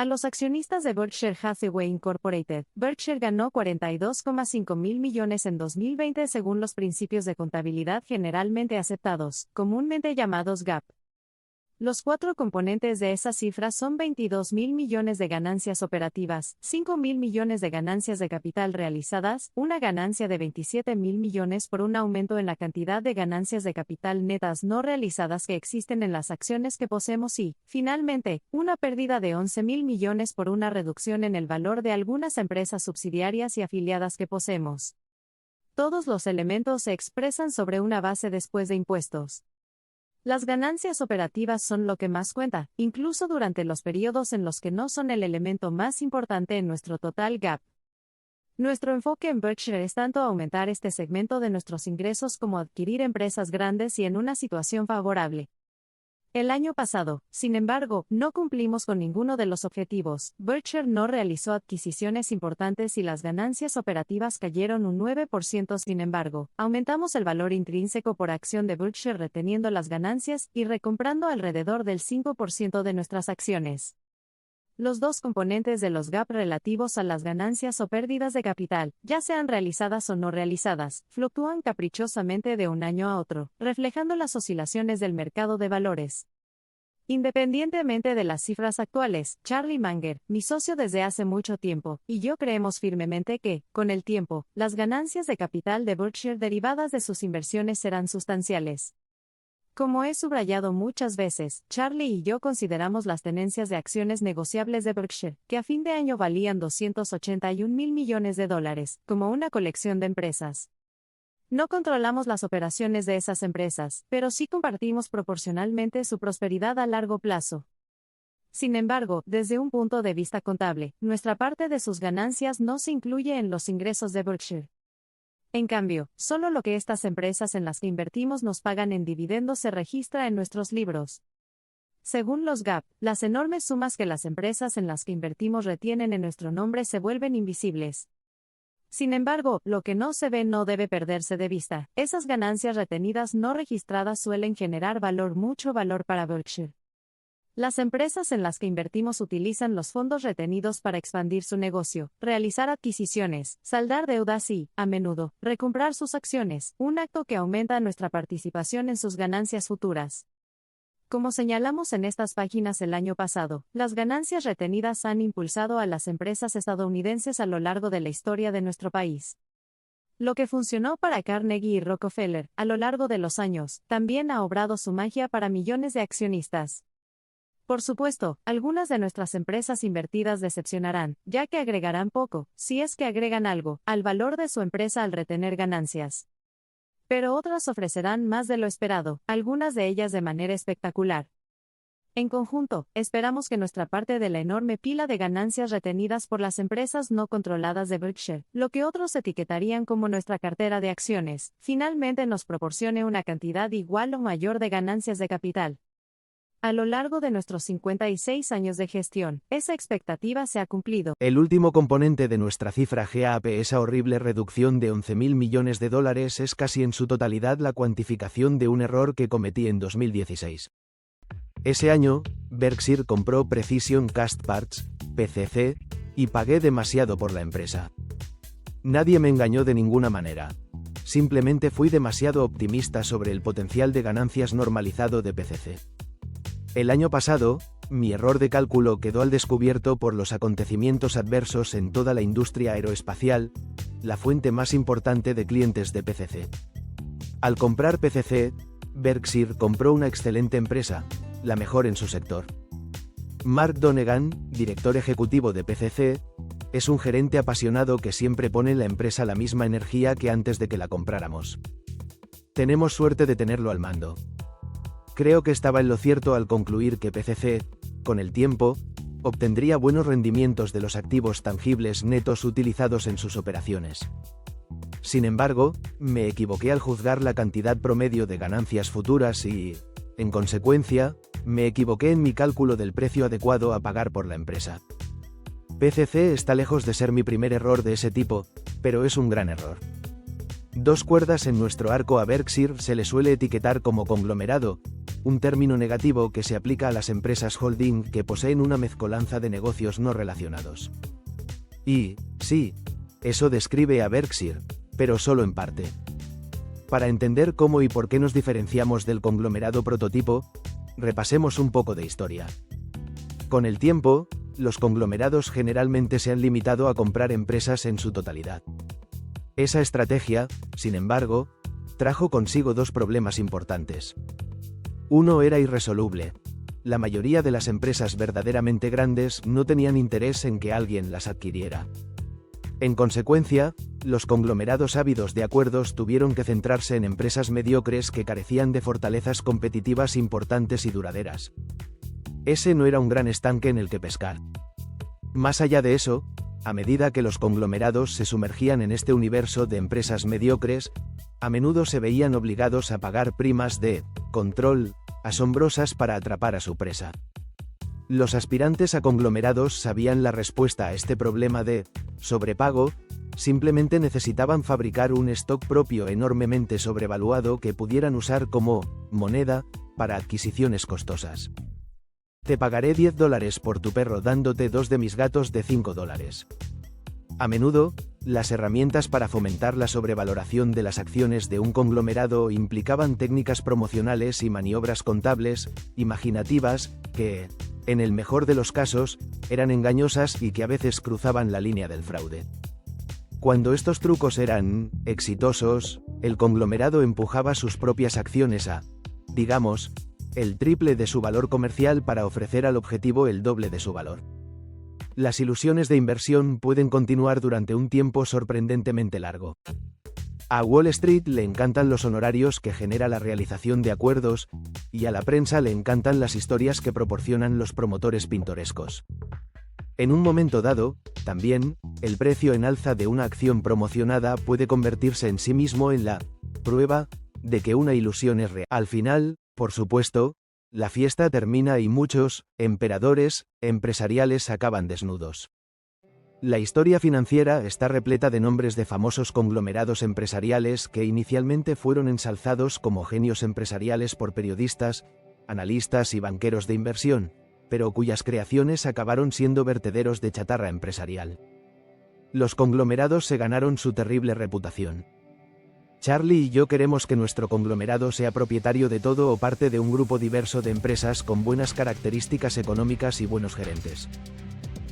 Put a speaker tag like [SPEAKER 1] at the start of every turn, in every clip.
[SPEAKER 1] A los accionistas de Berkshire Hathaway Incorporated, Berkshire ganó 42,5 mil millones en 2020 según los principios de contabilidad generalmente aceptados, comúnmente llamados GAAP. Los cuatro componentes de esa cifra son 22 mil millones de ganancias operativas, 5 mil millones de ganancias de capital realizadas, una ganancia de 27 mil millones por un aumento en la cantidad de ganancias de capital netas no realizadas que existen en las acciones que poseemos y, finalmente, una pérdida de 11 mil millones por una reducción en el valor de algunas empresas subsidiarias y afiliadas que poseemos. Todos los elementos se expresan sobre una base después de impuestos. Las ganancias operativas son lo que más cuenta, incluso durante los periodos en los que no son el elemento más importante en nuestro total GAAP. Nuestro enfoque en Berkshire es tanto aumentar este segmento de nuestros ingresos como adquirir empresas grandes y en una situación favorable. El año pasado, sin embargo, no cumplimos con ninguno de los objetivos. Berkshire no realizó adquisiciones importantes y las ganancias operativas cayeron un 9%. Sin embargo, aumentamos el valor intrínseco por acción de Berkshire reteniendo las ganancias y recomprando alrededor del 5% de nuestras acciones. Los dos componentes de los GAAP relativos a las ganancias o pérdidas de capital, ya sean realizadas o no realizadas, fluctúan caprichosamente de un año a otro, reflejando las oscilaciones del mercado de valores. Independientemente de las cifras actuales, Charlie Munger, mi socio desde hace mucho tiempo, y yo creemos firmemente que, con el tiempo, las ganancias de capital de Berkshire derivadas de sus inversiones serán sustanciales. Como he subrayado muchas veces, Charlie y yo consideramos las tenencias de acciones negociables de Berkshire, que a fin de año valían 281 mil millones de dólares, como una colección de empresas. No controlamos las operaciones de esas empresas, pero sí compartimos proporcionalmente su prosperidad a largo plazo. Sin embargo, desde un punto de vista contable, nuestra parte de sus ganancias no se incluye en los ingresos de Berkshire. En cambio, solo lo que estas empresas en las que invertimos nos pagan en dividendos se registra en nuestros libros. Según los GAAP, las enormes sumas que las empresas en las que invertimos retienen en nuestro nombre se vuelven invisibles. Sin embargo, lo que no se ve no debe perderse de vista. Esas ganancias retenidas no registradas suelen generar mucho valor para Berkshire. Las empresas en las que invertimos utilizan los fondos retenidos para expandir su negocio, realizar adquisiciones, saldar deudas y, a menudo, recomprar sus acciones, un acto que aumenta nuestra participación en sus ganancias futuras. Como señalamos en estas páginas el año pasado, las ganancias retenidas han impulsado a las empresas estadounidenses a lo largo de la historia de nuestro país. Lo que funcionó para Carnegie y Rockefeller, a lo largo de los años, también ha obrado su magia para millones de accionistas. Por supuesto, algunas de nuestras empresas invertidas decepcionarán, ya que agregarán poco, si es que agregan algo, al valor de su empresa al retener ganancias. Pero otras ofrecerán más de lo esperado, algunas de ellas de manera espectacular. En conjunto, esperamos que nuestra parte de la enorme pila de ganancias retenidas por las empresas no controladas de Berkshire, lo que otros etiquetarían como nuestra cartera de acciones, finalmente nos proporcione una cantidad igual o mayor de ganancias de capital. A lo largo de nuestros 56 años de gestión, esa expectativa se ha cumplido.
[SPEAKER 2] El último componente de nuestra cifra GAAP, esa horrible reducción de 11 mil millones de dólares, es casi en su totalidad la cuantificación de un error que cometí en 2016. Ese año, Berkshire compró Precision Cast Parts, PCC, y pagué demasiado por la empresa. Nadie me engañó de ninguna manera. Simplemente fui demasiado optimista sobre el potencial de ganancias normalizado de PCC. El año pasado, mi error de cálculo quedó al descubierto por los acontecimientos adversos en toda la industria aeroespacial, la fuente más importante de clientes de PCC. Al comprar PCC, Berkshire compró una excelente empresa, la mejor en su sector. Mark Donegan, director ejecutivo de PCC, es un gerente apasionado que siempre pone en la empresa la misma energía que antes de que la compráramos. Tenemos suerte de tenerlo al mando. Creo que estaba en lo cierto al concluir que PCC, con el tiempo, obtendría buenos rendimientos de los activos tangibles netos utilizados en sus operaciones. Sin embargo, me equivoqué al juzgar la cantidad promedio de ganancias futuras y, en consecuencia, me equivoqué en mi cálculo del precio adecuado a pagar por la empresa. PCC está lejos de ser mi primer error de ese tipo, pero es un gran error. Dos cuerdas en nuestro arco a Berkshire se le suele etiquetar como conglomerado, un término negativo que se aplica a las empresas holding que poseen una mezcolanza de negocios no relacionados. Y, sí, eso describe a Berkshire, pero solo en parte. Para entender cómo y por qué nos diferenciamos del conglomerado prototipo, repasemos un poco de historia. Con el tiempo, los conglomerados generalmente se han limitado a comprar empresas en su totalidad. Esa estrategia, sin embargo, trajo consigo dos problemas importantes. Uno era irresoluble. La mayoría de las empresas verdaderamente grandes no tenían interés en que alguien las adquiriera. En consecuencia, los conglomerados ávidos de acuerdos tuvieron que centrarse en empresas mediocres que carecían de fortalezas competitivas importantes y duraderas. Ese no era un gran estanque en el que pescar. Más allá de eso, a medida que los conglomerados se sumergían en este universo de empresas mediocres, a menudo se veían obligados a pagar primas de control asombrosas para atrapar a su presa. Los aspirantes a conglomerados sabían la respuesta a este problema de sobrepago, simplemente necesitaban fabricar un stock propio enormemente sobrevaluado que pudieran usar como moneda para adquisiciones costosas. Te pagaré $10 por tu perro dándote 2 de mis gatos de $5. A menudo, las herramientas para fomentar la sobrevaloración de las acciones de un conglomerado implicaban técnicas promocionales y maniobras contables, imaginativas, que, en el mejor de los casos, eran engañosas y que a veces cruzaban la línea del fraude. Cuando estos trucos eran exitosos, el conglomerado empujaba sus propias acciones a, digamos, el triple de su valor comercial para ofrecer al objetivo el doble de su valor. Las ilusiones de inversión pueden continuar durante un tiempo sorprendentemente largo. A Wall Street le encantan los honorarios que genera la realización de acuerdos, y a la prensa le encantan las historias que proporcionan los promotores pintorescos. En un momento dado, también, el precio en alza de una acción promocionada puede convertirse en sí mismo en la prueba de que una ilusión es real. Al final, por supuesto, la fiesta termina y muchos emperadores empresariales acaban desnudos. La historia financiera está repleta de nombres de famosos conglomerados empresariales que inicialmente fueron ensalzados como genios empresariales por periodistas, analistas y banqueros de inversión, pero cuyas creaciones acabaron siendo vertederos de chatarra empresarial. Los conglomerados se ganaron su terrible reputación. Charlie y yo queremos que nuestro conglomerado sea propietario de todo o parte de un grupo diverso de empresas con buenas características económicas y buenos gerentes.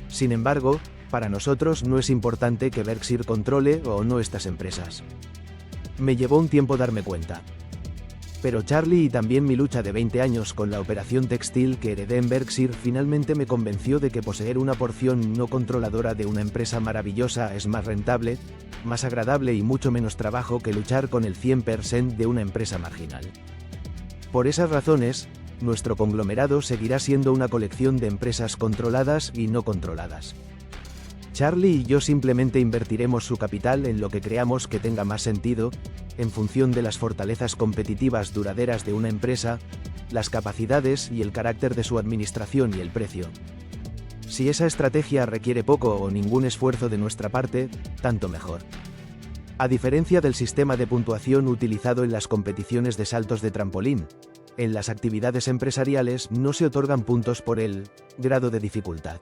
[SPEAKER 2] Sin embargo, para nosotros no es importante que Berkshire controle o no estas empresas. Me llevó un tiempo darme cuenta. Pero Charlie y también mi lucha de 20 años con la operación textil que heredé en Berkshire finalmente me convenció de que poseer una porción no controladora de una empresa maravillosa es más rentable, más agradable y mucho menos trabajo que luchar con el 100% de una empresa marginal. Por esas razones, nuestro conglomerado seguirá siendo una colección de empresas controladas y no controladas. Charlie y yo simplemente invertiremos su capital en lo que creamos que tenga más sentido, en función de las fortalezas competitivas duraderas de una empresa, las capacidades y el carácter de su administración y el precio. Si esa estrategia requiere poco o ningún esfuerzo de nuestra parte, tanto mejor. A diferencia del sistema de puntuación utilizado en las competiciones de saltos de trampolín, en las actividades empresariales no se otorgan puntos por el grado de dificultad.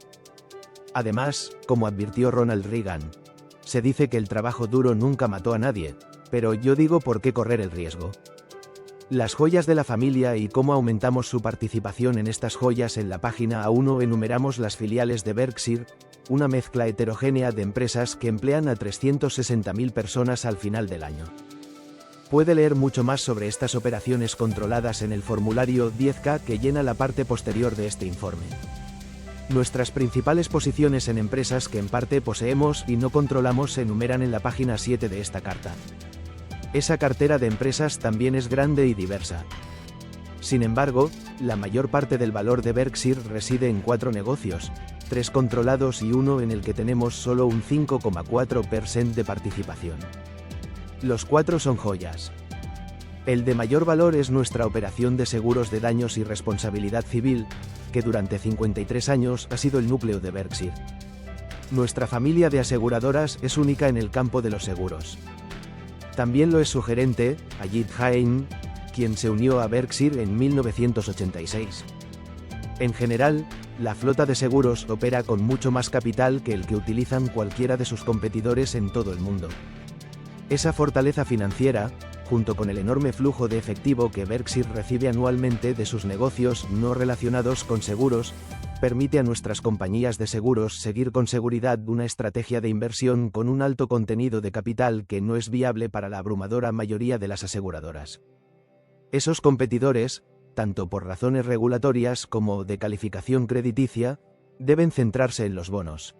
[SPEAKER 2] Además, como advirtió Ronald Reagan, se dice que el trabajo duro nunca mató a nadie, pero yo digo por qué correr el riesgo. Las joyas de la familia y cómo aumentamos su participación en estas joyas. En la página A1 enumeramos las filiales de Berkshire, una mezcla heterogénea de empresas que emplean a 360.000 personas al final del año. Puede leer mucho más sobre estas operaciones controladas en el formulario 10K que llena la parte posterior de este informe. Nuestras principales posiciones en empresas que en parte poseemos y no controlamos se enumeran en la página 7 de esta carta. Esa cartera de empresas también es grande y diversa. Sin embargo, la mayor parte del valor de Berkshire reside en 4 negocios, 3 controlados y uno en el que tenemos solo un 5,4% de participación. Los 4 son joyas. El de mayor valor es nuestra operación de seguros de daños y responsabilidad civil, que durante 53 años ha sido el núcleo de Berkshire. Nuestra familia de aseguradoras es única en el campo de los seguros. También lo es su gerente, Ajit Jain, quien se unió a Berkshire en 1986. En general, la flota de seguros opera con mucho más capital que el que utilizan cualquiera de sus competidores en todo el mundo. Esa fortaleza financiera, junto con el enorme flujo de efectivo que Berkshire recibe anualmente de sus negocios no relacionados con seguros, permite a nuestras compañías de seguros seguir con seguridad una estrategia de inversión con un alto contenido de capital que no es viable para la abrumadora mayoría de las aseguradoras. Esos competidores, tanto por razones regulatorias como de calificación crediticia, deben centrarse en los bonos.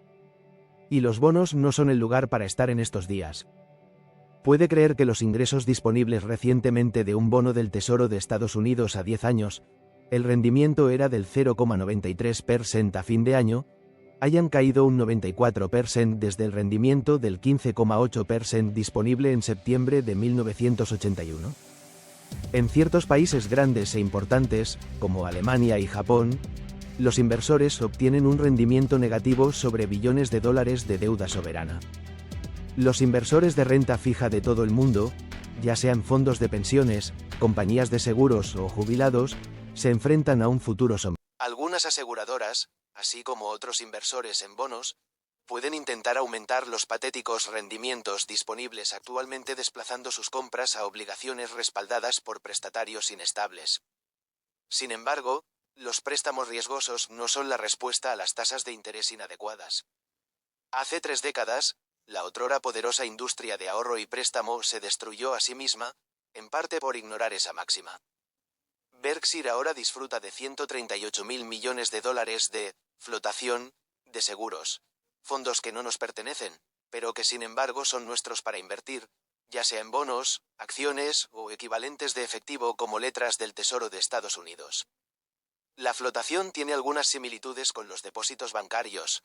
[SPEAKER 2] Y los bonos no son el lugar para estar en estos días. Puede creer que los ingresos disponibles recientemente de un bono del Tesoro de Estados Unidos a 10 años, el rendimiento era del 0,93% a fin de año, hayan caído un 94% desde el rendimiento del 15,8% disponible en septiembre de 1981. En ciertos países grandes e importantes, como Alemania y Japón, los inversores obtienen un rendimiento negativo sobre billones de dólares de deuda soberana. Los inversores de renta fija de todo el mundo, ya sean fondos de pensiones, compañías de seguros o jubilados, se enfrentan a un futuro sombrío. Algunas aseguradoras, así como otros inversores en bonos, pueden intentar aumentar los patéticos rendimientos disponibles actualmente desplazando sus compras a obligaciones respaldadas por prestatarios inestables. Sin embargo, los préstamos riesgosos no son la respuesta a las tasas de interés inadecuadas. Hace 3 décadas, la otrora poderosa industria de ahorro y préstamo se destruyó a sí misma, en parte por ignorar esa máxima. Berkshire ahora disfruta de 138.000 millones de dólares de flotación de seguros, fondos que no nos pertenecen, pero que sin embargo son nuestros para invertir, ya sea en bonos, acciones o equivalentes de efectivo como letras del Tesoro de Estados Unidos. La flotación tiene algunas similitudes con los depósitos bancarios,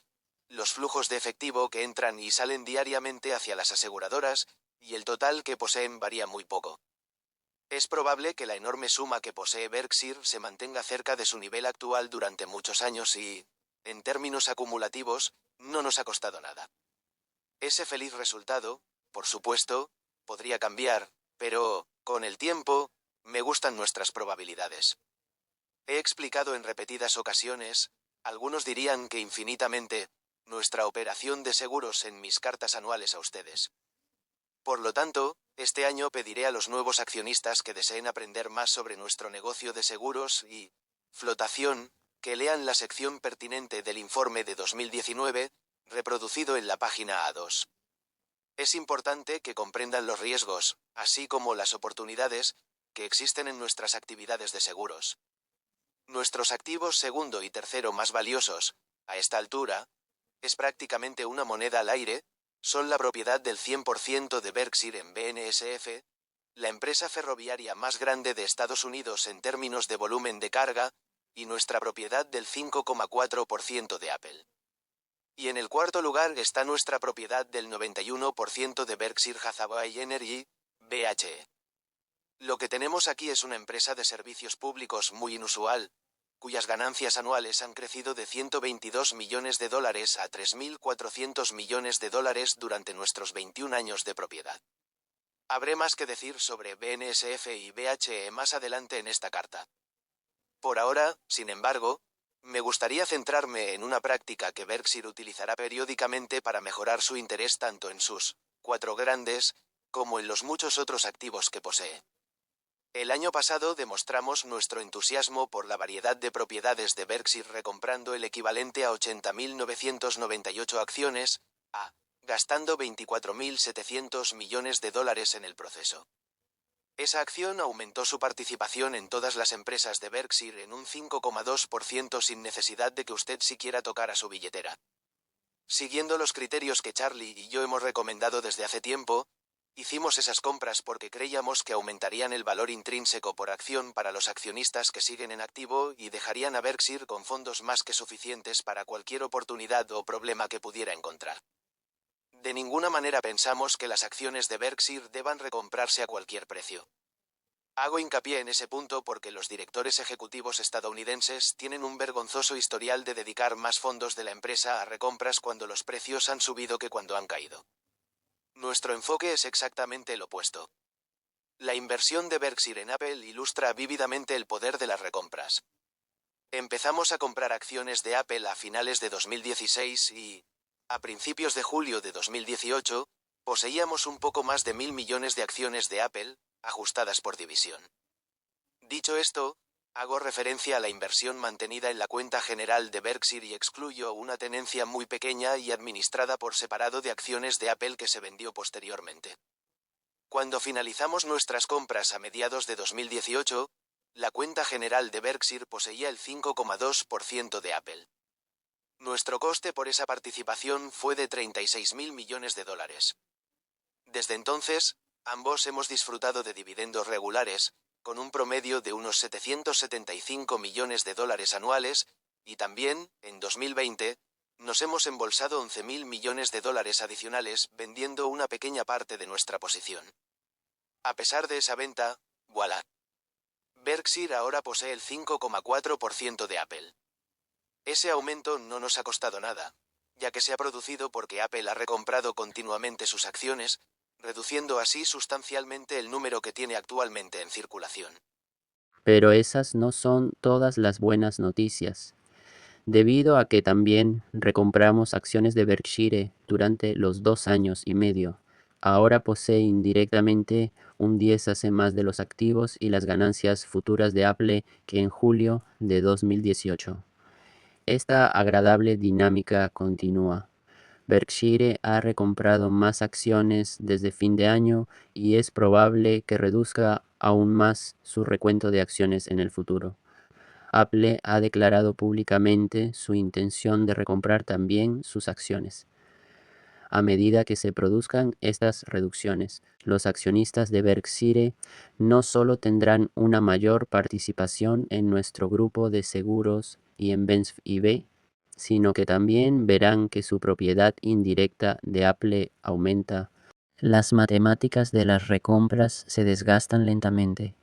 [SPEAKER 2] los flujos de efectivo que entran y salen diariamente hacia las aseguradoras, y el total que poseen varía muy poco. Es probable que la enorme suma que posee Berkshire se mantenga cerca de su nivel actual durante muchos años y, en términos acumulativos, no nos ha costado nada. Ese feliz resultado, por supuesto, podría cambiar, pero, con el tiempo, me gustan nuestras probabilidades. He explicado en repetidas ocasiones, algunos dirían que infinitamente, nuestra operación de seguros en mis cartas anuales a ustedes. Por lo tanto, este año pediré a los nuevos accionistas que deseen aprender más sobre nuestro negocio de seguros y flotación, que lean la sección pertinente del informe de 2019, reproducido en la página A2. Es importante que comprendan los riesgos, así como las oportunidades, que existen en nuestras actividades de seguros. Nuestros activos segundo y tercero más valiosos, a esta altura, es prácticamente una moneda al aire, son la propiedad del 100% de Berkshire en BNSF, la empresa ferroviaria más grande de Estados Unidos en términos de volumen de carga, y nuestra propiedad del 5,4% de Apple. Y en el cuarto lugar está nuestra propiedad del 91% de Berkshire Hathaway Energy, BHE. Lo que tenemos aquí es una empresa de servicios públicos muy inusual, cuyas ganancias anuales han crecido de 122 millones de dólares a 3.400 millones de dólares durante nuestros 21 años de propiedad. Habré más que decir sobre BNSF y BHE más adelante en esta carta. Por ahora, sin embargo, me gustaría centrarme en una práctica que Berkshire utilizará periódicamente para mejorar su interés tanto en sus 4 grandes, como en los muchos otros activos que posee. El año pasado demostramos nuestro entusiasmo por la variedad de propiedades de Berkshire recomprando el equivalente a 80.998 acciones, gastando 24.700 millones de dólares en el proceso. Esa acción aumentó su participación en todas las empresas de Berkshire en un 5,2% sin necesidad de que usted siquiera tocara su billetera. Siguiendo los criterios que Charlie y yo hemos recomendado desde hace tiempo, hicimos esas compras porque creíamos que aumentarían el valor intrínseco por acción para los accionistas que siguen en activo y dejarían a Berkshire con fondos más que suficientes para cualquier oportunidad o problema que pudiera encontrar. De ninguna manera pensamos que las acciones de Berkshire deban recomprarse a cualquier precio. Hago hincapié en ese punto porque los directores ejecutivos estadounidenses tienen un vergonzoso historial de dedicar más fondos de la empresa a recompras cuando los precios han subido que cuando han caído. Nuestro enfoque es exactamente el opuesto. La inversión de Berkshire en Apple ilustra vívidamente el poder de las recompras. Empezamos a comprar acciones de Apple a finales de 2016 y, a principios de julio de 2018, poseíamos un poco más de 1.000 millones de acciones de Apple, ajustadas por división. Dicho esto, hago referencia a la inversión mantenida en la cuenta general de Berkshire y excluyo una tenencia muy pequeña y administrada por separado de acciones de Apple que se vendió posteriormente. Cuando finalizamos nuestras compras a mediados de 2018, la cuenta general de Berkshire poseía el 5,2% de Apple. Nuestro coste por esa participación fue de 36.000 millones de dólares. Desde entonces, ambos hemos disfrutado de dividendos regulares, con un promedio de unos 775 millones de dólares anuales, y también, en 2020, nos hemos embolsado 11.000 millones de dólares adicionales vendiendo una pequeña parte de nuestra posición. A pesar de esa venta, voilà. Berkshire ahora posee el 5,4% de Apple. Ese aumento no nos ha costado nada, ya que se ha producido porque Apple ha recomprado continuamente sus acciones, reduciendo así sustancialmente el número que tiene actualmente en circulación.
[SPEAKER 3] Pero esas no son todas las buenas noticias. Debido a que también recompramos acciones de Berkshire durante los 2 años y medio, ahora posee indirectamente un 10 hace más de los activos y las ganancias futuras de Apple que en julio de 2018. Esta agradable dinámica continúa. Berkshire ha recomprado más acciones desde fin de año y es probable que reduzca aún más su recuento de acciones en el futuro. Apple ha declarado públicamente su intención de recomprar también sus acciones. A medida que se produzcan estas reducciones, los accionistas de Berkshire no solo tendrán una mayor participación en nuestro grupo de seguros y en BenfIB, sino que también verán que su propiedad indirecta de Apple aumenta. Las matemáticas de las recompras se desgastan lentamente,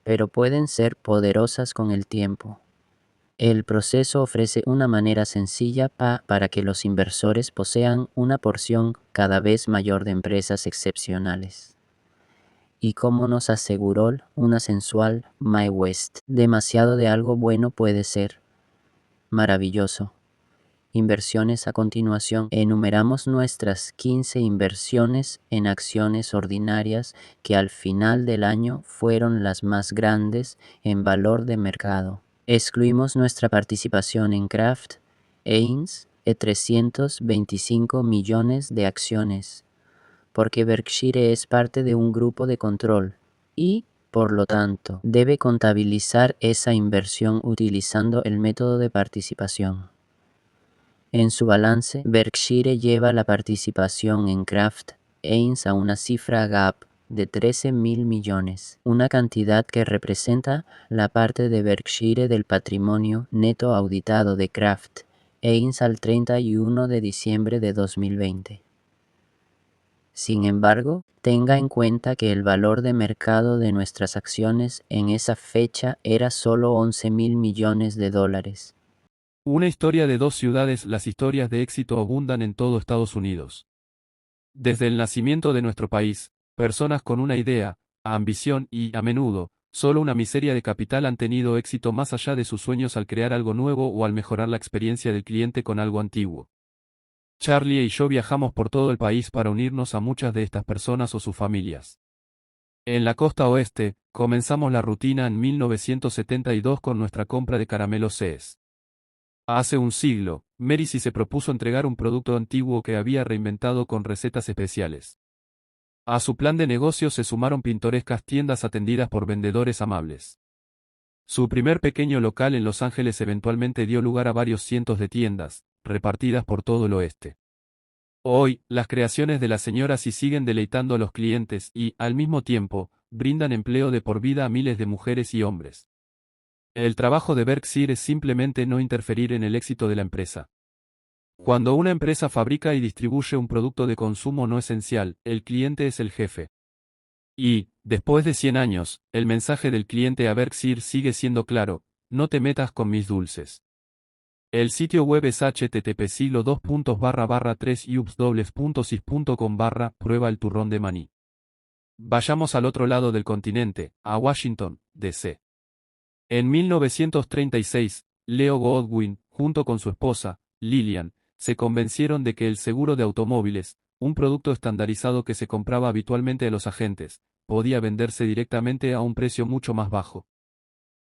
[SPEAKER 3] pero pueden ser poderosas con el tiempo. El proceso ofrece una manera sencilla para que los inversores posean una porción cada vez mayor de empresas excepcionales. Y como nos aseguró una sensual Mae West, demasiado de algo bueno puede ser maravilloso. Inversiones a continuación. Enumeramos nuestras 15 inversiones en acciones ordinarias que al final del año fueron las más grandes en valor de mercado. Excluimos nuestra participación en Kraft Heinz de 325 millones de acciones, porque Berkshire es parte de un grupo de control y, por lo tanto, debe contabilizar esa inversión utilizando el método de participación. En su balance, Berkshire lleva la participación en Kraft Heinz a una cifra GAAP de 13.000 millones, una cantidad que representa la parte de Berkshire del patrimonio neto auditado de Kraft Heinz al 31 de diciembre de 2020. Sin embargo, tenga en cuenta que el valor de mercado de nuestras acciones en esa fecha era solo 11.000 millones de dólares.
[SPEAKER 4] Una historia de dos ciudades. Las historias de éxito abundan en todo Estados Unidos. Desde el nacimiento de nuestro país, personas con una idea, ambición y, a menudo, solo una miseria de capital han tenido éxito más allá de sus sueños al crear algo nuevo o al mejorar la experiencia del cliente con algo antiguo. Charlie y yo viajamos por todo el país para unirnos a muchas de estas personas o sus familias. En la costa oeste, comenzamos la rutina en 1972 con nuestra compra de caramelos See's. Hace un siglo, Macy se propuso entregar un producto antiguo que había reinventado con recetas especiales. A su plan de negocio se sumaron pintorescas tiendas atendidas por vendedores amables. Su primer pequeño local en Los Ángeles eventualmente dio lugar a varios cientos de tiendas, repartidas por todo el oeste. Hoy, las creaciones de la señora sí siguen deleitando a los clientes y, al mismo tiempo, brindan empleo de por vida a miles de mujeres y hombres. El trabajo de Berkshire es simplemente no interferir en el éxito de la empresa. Cuando una empresa fabrica y distribuye un producto de consumo no esencial, el cliente es el jefe. Y, después de 100 años, el mensaje del cliente a Berkshire sigue siendo claro: no te metas con mis dulces. El sitio web es http://3ubs.sis.com/prueba el turrón de maní. Vayamos al otro lado del continente, a Washington, D.C. En 1936, Leo Goodwin, junto con su esposa, Lillian, se convencieron de que el seguro de automóviles, un producto estandarizado que se compraba habitualmente a los agentes, podía venderse directamente a un precio mucho más bajo.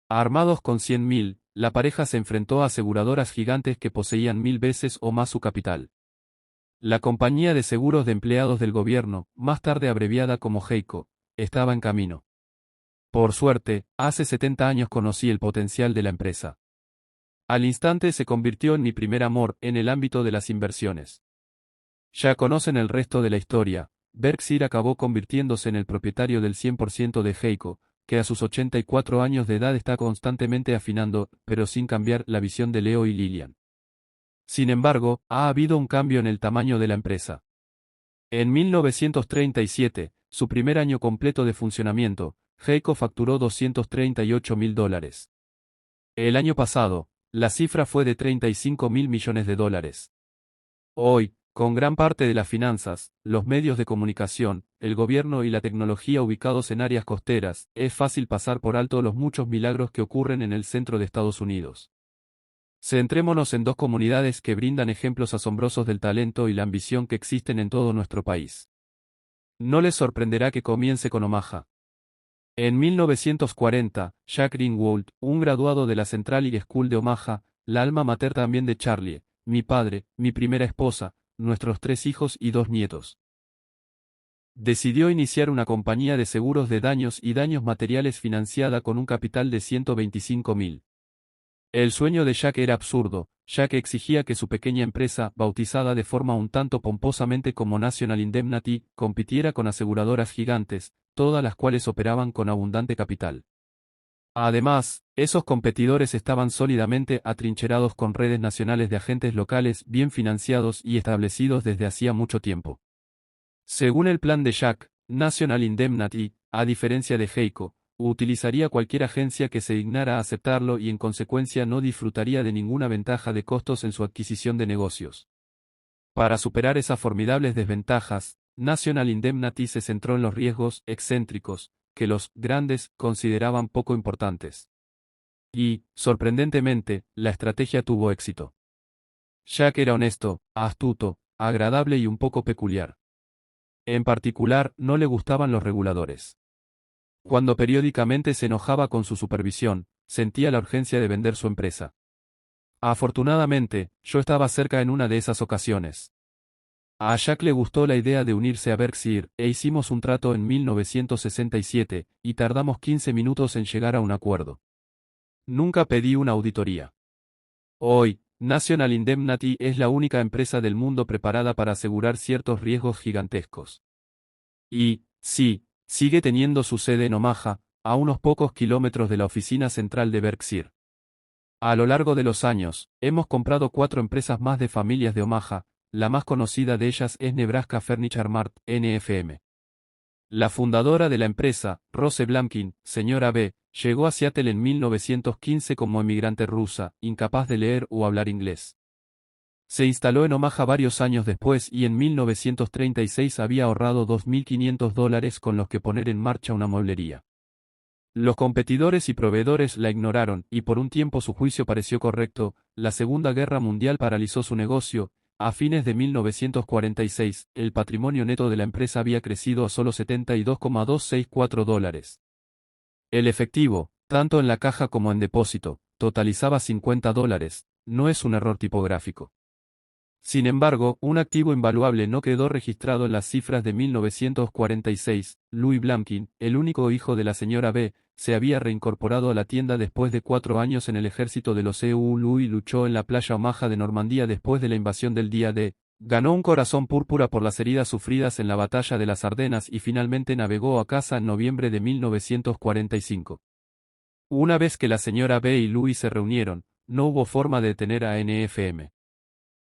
[SPEAKER 4] Armados con 100.000, la pareja se enfrentó a aseguradoras gigantes que poseían 1000 veces o más su capital. La compañía de seguros de empleados del gobierno, más tarde abreviada como GEICO, estaba en camino. Por suerte, hace 70 años conocí el potencial de la empresa. Al instante se convirtió en mi primer amor en el ámbito de las inversiones. Ya conocen el resto de la historia. Berkshire acabó convirtiéndose en el propietario del 100% de GEICO, que a sus 84 años de edad está constantemente afinando, pero sin cambiar la visión de Leo y Lillian. Sin embargo, ha habido un cambio en el tamaño de la empresa. En 1937, su primer año completo de funcionamiento, GEICO facturó $238.000. El año pasado, la cifra fue de $35.000 millones. Hoy, con gran parte de las finanzas, los medios de comunicación, el gobierno y la tecnología ubicados en áreas costeras, es fácil pasar por alto los muchos milagros que ocurren en el centro de Estados Unidos. Centrémonos en dos comunidades que brindan ejemplos asombrosos del talento y la ambición que existen en todo nuestro país. No les sorprenderá que comience con Omaha. En 1940, Jack Greenwald, un graduado de la Central High School de Omaha, la alma mater también de Charlie, mi padre, mi primera esposa, nuestros 3 hijos y 2 nietos, decidió iniciar una compañía de seguros de daños y daños materiales financiada con un capital de $125.000. El sueño de Jack era absurdo, ya que exigía que su pequeña empresa, bautizada de forma un tanto pomposamente como National Indemnity, compitiera con aseguradoras gigantes, todas las cuales operaban con abundante capital. Además, esos competidores estaban sólidamente atrincherados con redes nacionales de agentes locales bien financiados y establecidos desde hacía mucho tiempo. Según el plan de Jack, National Indemnity, a diferencia de GEICO, utilizaría cualquier agencia que se dignara a aceptarlo y en consecuencia no disfrutaría de ninguna ventaja de costos en su adquisición de negocios. Para superar esas formidables desventajas, National Indemnity se centró en los riesgos excéntricos, que los grandes consideraban poco importantes. Y, sorprendentemente, la estrategia tuvo éxito. Jack era honesto, astuto, agradable y un poco peculiar. En particular, no le gustaban los reguladores. Cuando periódicamente se enojaba con su supervisión, sentía la urgencia de vender su empresa. Afortunadamente, yo estaba cerca en una de esas ocasiones. A Jack le gustó la idea de unirse a Berkshire, e hicimos un trato en 1967, y tardamos 15 minutos en llegar a un acuerdo. Nunca pedí una auditoría. Hoy, National Indemnity es la única empresa del mundo preparada para asegurar ciertos riesgos gigantescos. Y, sí, sigue teniendo su sede en Omaha, a unos pocos kilómetros de la oficina central de Berkshire. A lo largo de los años, hemos comprado 4 empresas más de familias de Omaha, la más conocida de ellas es Nebraska Furniture Mart, NFM. La fundadora de la empresa, Rose Blankin, señora B., llegó a Seattle en 1915 como emigrante rusa, incapaz de leer o hablar inglés. Se instaló en Omaha varios años después y en 1936 había ahorrado $2.500 con los que poner en marcha una mueblería. Los competidores y proveedores la ignoraron y por un tiempo su juicio pareció correcto. La Segunda Guerra Mundial paralizó su negocio. A fines de 1946, el patrimonio neto de la empresa había crecido a solo $72,264. El efectivo, tanto en la caja como en depósito, totalizaba $50. No es un error tipográfico. Sin embargo, un activo invaluable no quedó registrado en las cifras de 1946. Louis Blankin, el único hijo de la señora B., se había reincorporado a la tienda después de 4 años en el ejército de los EU. Louis luchó en la playa Omaha de Normandía después de la invasión del día D. Ganó un corazón púrpura por las heridas sufridas en la batalla de las Ardenas y finalmente navegó a casa en noviembre de 1945. Una vez que la señora B y Louis se reunieron, no hubo forma de detener a NFM.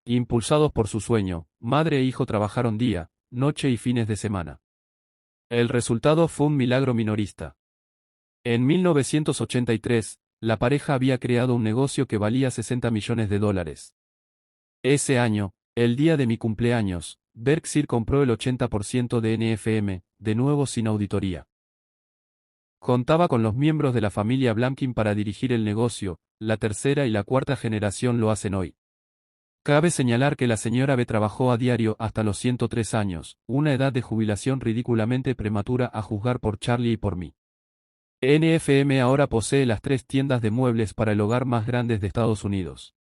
[SPEAKER 4] Impulsados por su sueño, madre e hijo trabajaron día, noche y fines de semana. El resultado fue un milagro minorista. En 1983, la pareja había creado un negocio que valía $60 millones. Ese año, el día de mi cumpleaños, Berkshire compró el 80% de NFM, de nuevo sin auditoría. Contaba con los miembros de la familia Blankin para dirigir el negocio, la tercera y la cuarta generación lo hacen hoy. Cabe señalar que la señora B trabajó a diario hasta los 103 años, una edad de jubilación ridículamente prematura a juzgar por Charlie y por mí. NFM ahora posee las 3 tiendas de muebles para el hogar más grandes de Estados Unidos.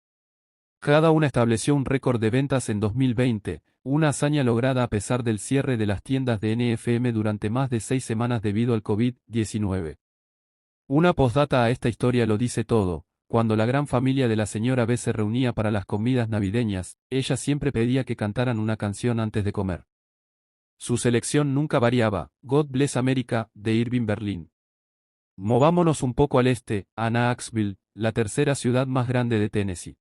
[SPEAKER 4] Cada una estableció un récord de ventas en 2020, una hazaña lograda a pesar del cierre de las tiendas de NFM durante más de 6 semanas debido al COVID-19. Una postdata a esta historia lo dice todo. Cuando la gran familia de la señora B se reunía para las comidas navideñas, ella siempre pedía que cantaran una canción antes de comer. Su selección nunca variaba, God Bless America, de Irving Berlin. Movámonos un poco al este, a Knoxville, la tercera ciudad más grande de Tennessee.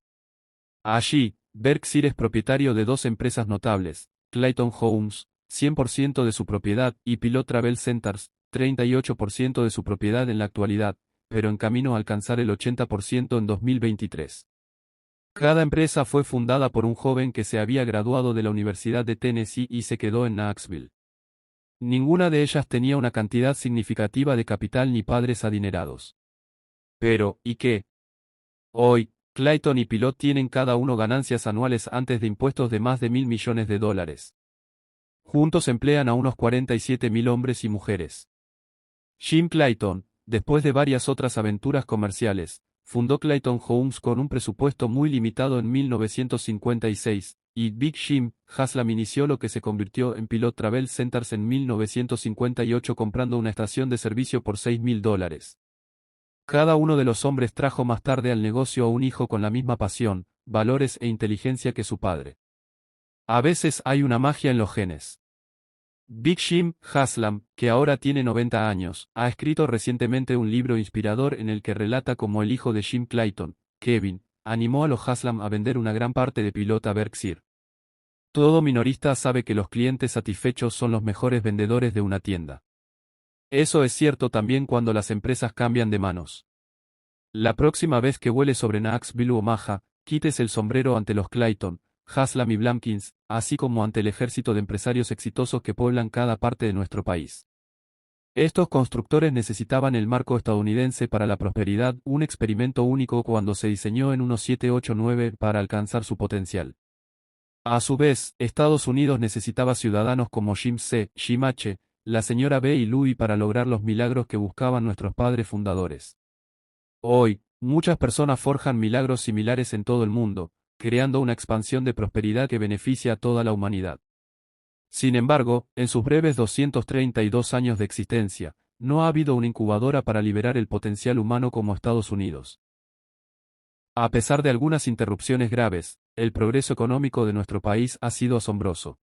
[SPEAKER 4] Allí, Berkshire es propietario de 2 empresas notables, Clayton Homes, 100% de su propiedad, y Pilot Travel Centers, 38% de su propiedad en la actualidad, pero en camino a alcanzar el 80% en 2023. Cada empresa fue fundada por un joven que se había graduado de la Universidad de Tennessee y se quedó en Knoxville. Ninguna de ellas tenía una cantidad significativa de capital ni padres adinerados. Pero, ¿y qué? Hoy, Clayton y Pilot tienen cada uno ganancias anuales antes de impuestos de más de $1.000 millones. Juntos emplean a unos 47.000 hombres y mujeres. Jim Clayton, después de varias otras aventuras comerciales, fundó Clayton Homes con un presupuesto muy limitado en 1956, y Big Jim Haslam inició lo que se convirtió en Pilot Travel Centers en 1958 comprando una estación de servicio por $6.000. Cada uno de los hombres trajo más tarde al negocio a un hijo con la misma pasión, valores e inteligencia que su padre. A veces hay una magia en los genes. Big Jim Haslam, que ahora tiene 90 años, ha escrito recientemente un libro inspirador en el que relata cómo el hijo de Jim Clayton, Kevin, animó a los Haslam a vender una gran parte de Pilot a Berkshire. Todo minorista sabe que los clientes satisfechos son los mejores vendedores de una tienda. Eso es cierto también cuando las empresas cambian de manos. La próxima vez que vuele sobre Knoxville u Omaha, quites el sombrero ante los Clayton, Haslam y Blamkins, así como ante el ejército de empresarios exitosos que pueblan cada parte de nuestro país. Estos constructores necesitaban el marco estadounidense para la prosperidad, un experimento único cuando se diseñó en 1789 para alcanzar su potencial. A su vez, Estados Unidos necesitaba ciudadanos como Jim C., Jim H., la señora B. y Louis para lograr los milagros que buscaban nuestros padres fundadores. Hoy, muchas personas forjan milagros similares en todo el mundo, creando una expansión de prosperidad que beneficia a toda la humanidad. Sin embargo, en sus breves 232 años de existencia, no ha habido una incubadora para liberar el potencial humano como Estados Unidos. A pesar de algunas interrupciones graves, el progreso económico de nuestro país ha sido asombroso.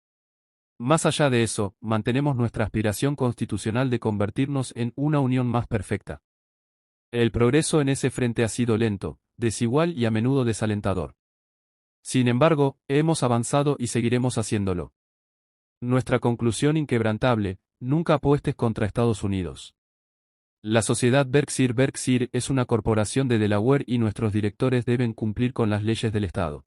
[SPEAKER 4] Más allá de eso, mantenemos nuestra aspiración constitucional de convertirnos en una unión más perfecta. El progreso en ese frente ha sido lento, desigual y a menudo desalentador. Sin embargo, hemos avanzado y seguiremos haciéndolo. Nuestra conclusión inquebrantable: nunca apuestes contra Estados Unidos. La sociedad Berkshire es una corporación de Delaware y nuestros directores deben cumplir con las leyes del Estado.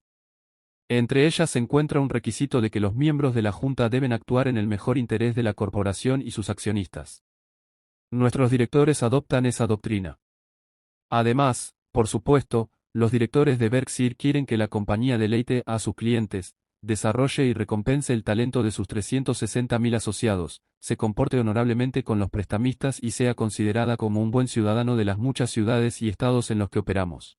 [SPEAKER 4] Entre ellas se encuentra un requisito de que los miembros de la Junta deben actuar en el mejor interés de la corporación y sus accionistas. Nuestros directores adoptan esa doctrina. Además, por supuesto, los directores de Berkshire quieren que la compañía deleite a sus clientes, desarrolle y recompense el talento de sus 360.000 asociados, se comporte honorablemente con los prestamistas y sea considerada como un buen ciudadano de las muchas ciudades y estados en los que operamos.